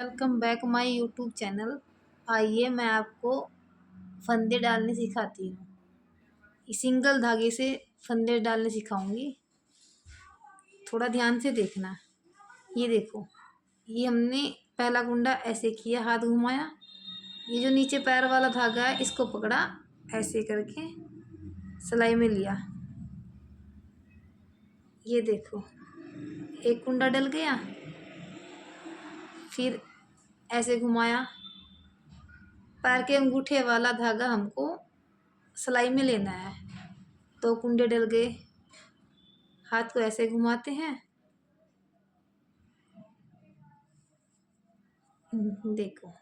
Welcome back my YouTube channel. आइए मैं आपको फंदे डालने सिखाती हूँ। सिंगल धागे से फंदे डालने सिखाऊंगी, थोड़ा ध्यान से देखना। ये देखो, ये हमने पहला कुंडा ऐसे किया, हाथ घुमाया, ये जो नीचे पैर वाला धागा है इसको पकड़ा, ऐसे करके सिलाई में लिया। ये देखो, एक कुंडा डल गया, फिर ऐसे घुमाया, पैर के अंगूठे वाला धागा हमको सिलाई में लेना है। दो कुंडे डल गए, हाथ को ऐसे घुमाते हैं, देखो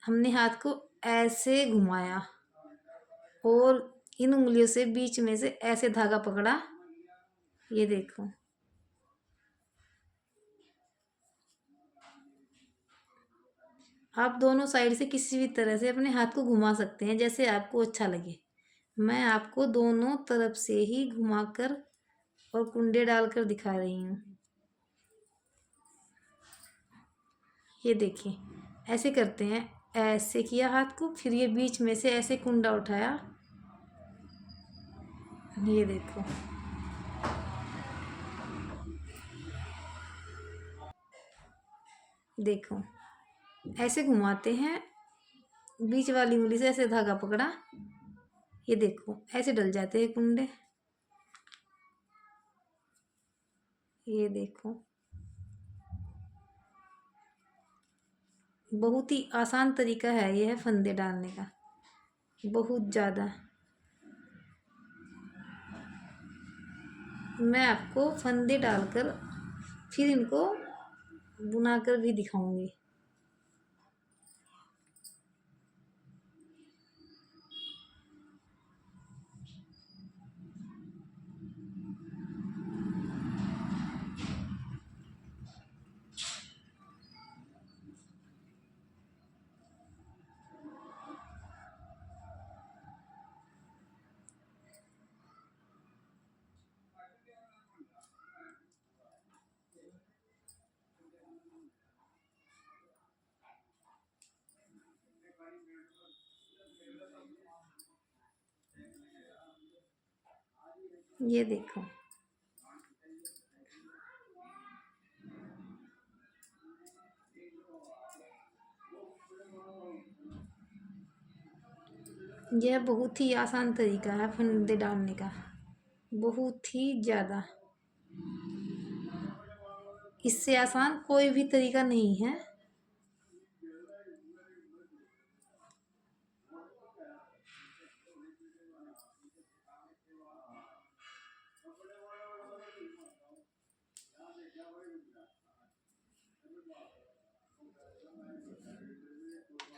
हमने हाथ को ऐसे घुमाया और इन उंगलियों से बीच में से ऐसे धागा पकड़ा। ये देखो, आप दोनों साइड से किसी भी तरह से अपने हाथ को घुमा सकते हैं, जैसे आपको अच्छा लगे। मैं आपको दोनों तरफ से ही घुमाकर और कुंडे डालकर दिखा रही हूँ। ये देखिए, ऐसे करते हैं, ऐसे किया हाथ को, फिर ये बीच में से ऐसे कुंडा उठाया। ये देखो, देखो ऐसे घुमाते हैं, बीच वाली उंगली से ऐसे धागा पकड़ा। ये देखो, ऐसे डल जाते हैं कुंडे। ये देखो, बहुत ही आसान तरीका है यह फंदे डालने का, बहुत ज़्यादा। मैं आपको फंदे डालकर फिर इनको बुनाकर भी दिखाऊंगी। ये देखो, यह बहुत ही आसान तरीका है फंदे डालने का, बहुत ही ज़्यादा। इससे आसान कोई भी तरीका नहीं है।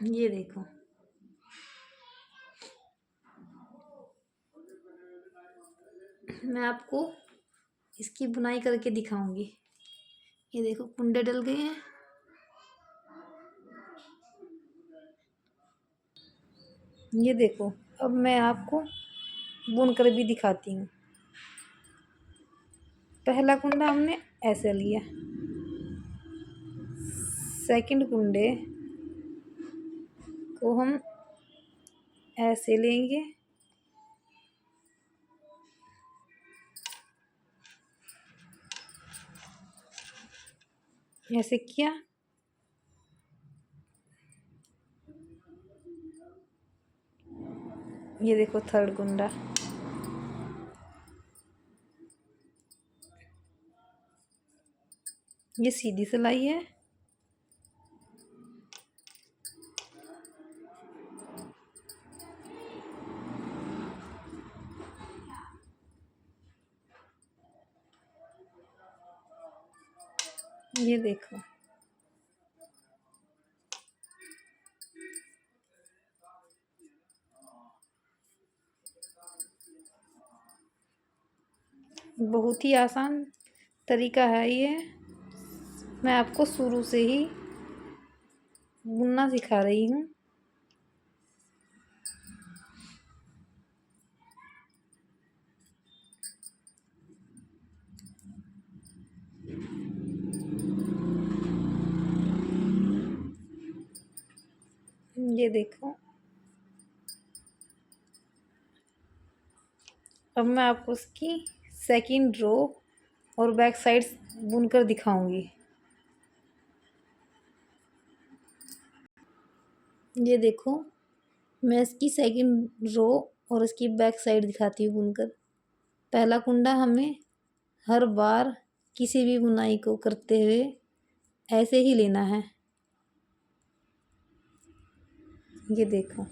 ये देखो, मैं आपको इसकी बुनाई करके दिखाऊंगी। ये देखो, कुंडे डल गए हैं। ये देखो, अब मैं आपको बुन कर भी दिखाती हूँ। पहला कुंडा हमने ऐसे लिया, सेकंड कुंडे को हम ऐसे लेंगे, ऐसे किया, ये देखो थर्ड कुंडा। ये सीधी सिलाई है। ये देखो, बहुत ही आसान तरीका है ये। मैं आपको शुरू से ही बुनना सिखा रही हूँ। ये देखो, अब मैं आपको उसकी सेकंड रो और बैक साइड बुनकर दिखाऊंगी। ये देखो, मैं इसकी सेकंड रो और इसकी बैक साइड दिखाती हूँ बुनकर। पहला कुंडा हमें हर बार किसी भी बुनाई को करते हुए ऐसे ही लेना है। ये देखो,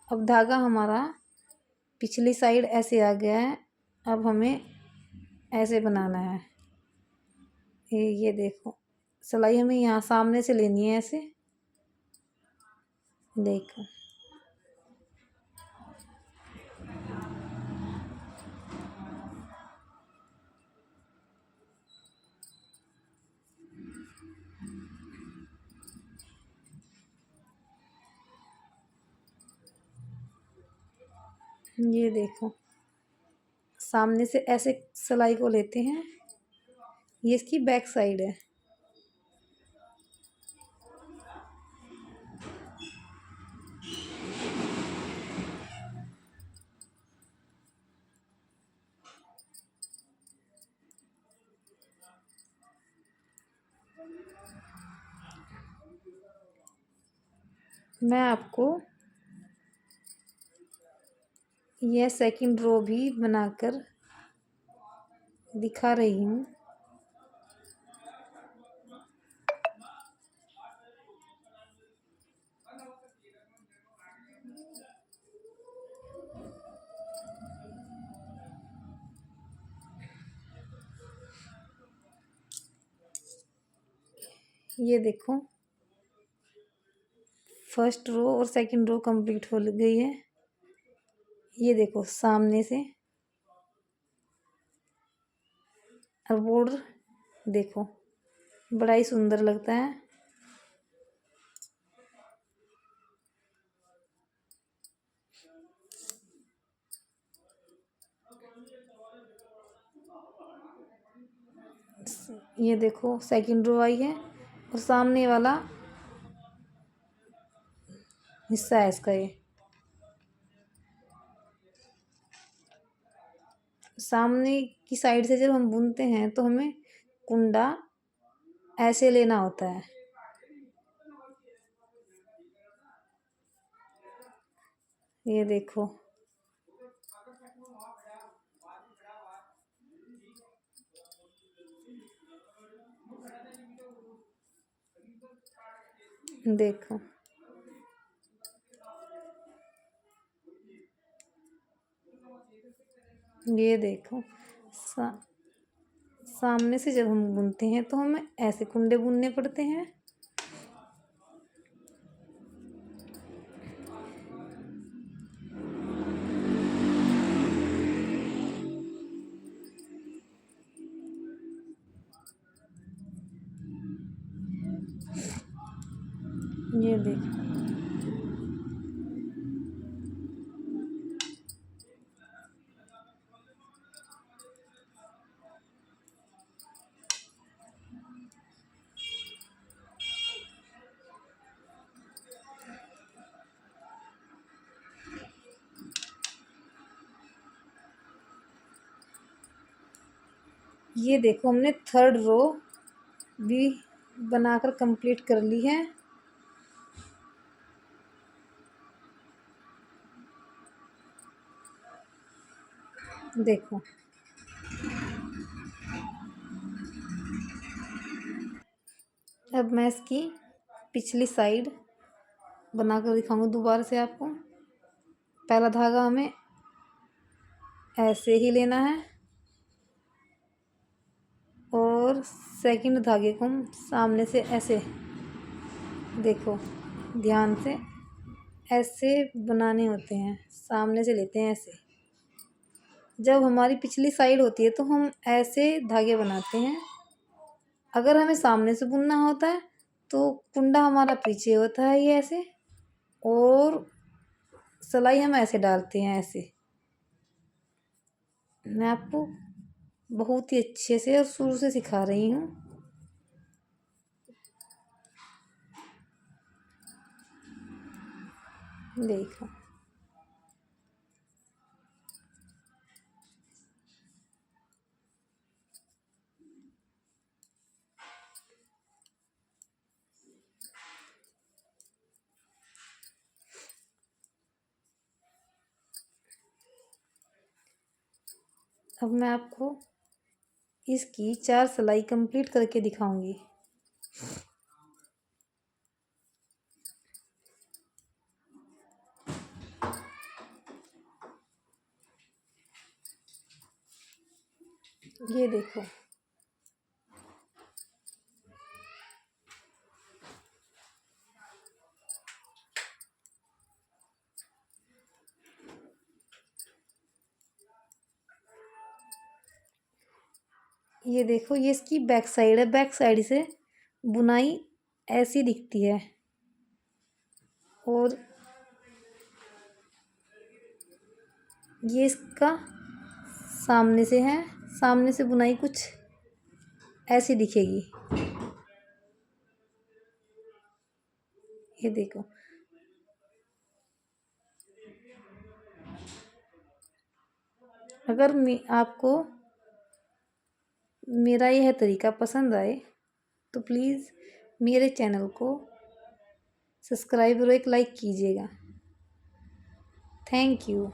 अब धागा हमारा पिछली साइड ऐसे आ गया है। अब हमें ऐसे बनाना है। ये देखो, सिलाई हमें यहाँ सामने से लेनी है ऐसे। देखो, ये देखो, सामने से ऐसे सिलाई को लेते हैं। ये इसकी बैक साइड है। मैं आपको यह सेकंड रो भी बनाकर दिखा रही हूँ। ये देखो, फर्स्ट रो और सेकंड रो कंप्लीट हो गई है। ये देखो, सामने से और बॉर्डर देखो, बड़ा ही सुंदर लगता है। ये देखो, सेकंड रो आई है और सामने वाला हिस्सा है इसका। ये सामने की साइड से जब हम बुनते हैं तो हमें कुंडा ऐसे लेना होता है। ये देखो, देखो, ये देखो, सामने से जब हम बुनते हैं तो हमें ऐसे कुंडे बुनने पड़ते हैं। ये देखो, ये देखो, हमने थर्ड रो भी बनाकर कंप्लीट कर ली है। देखो, अब मैं इसकी पिछली साइड बनाकर दिखाऊंगी दोबारा से आपको। पहला धागा हमें ऐसे ही लेना है और सेकंड धागे को हम सामने से ऐसे, देखो ध्यान से, ऐसे बनाने होते हैं। सामने से लेते हैं ऐसे। जब हमारी पिछली साइड होती है तो हम ऐसे धागे बनाते हैं। अगर हमें सामने से बुनना होता है तो कुंडा हमारा पीछे होता है, ये ऐसे, और सिलाई हम ऐसे डालते हैं ऐसे। मैं आपको बहुत ही अच्छे से और शुरू से सिखा रही हूँ। देखो अब मैं आपको इसकी 4 सिलाई कंप्लीट करके दिखाऊंगी। ये देखो ये देखो, ये इसकी बैक साइड है। बैक साइड से बुनाई ऐसी दिखती है और ये इसका सामने से है। सामने से बुनाई कुछ ऐसी दिखेगी। ये देखो, अगर आपको मेरा यह तरीका पसंद आए तो प्लीज़ मेरे चैनल को सब्सक्राइब और एक लाइक कीजिएगा। Thank you.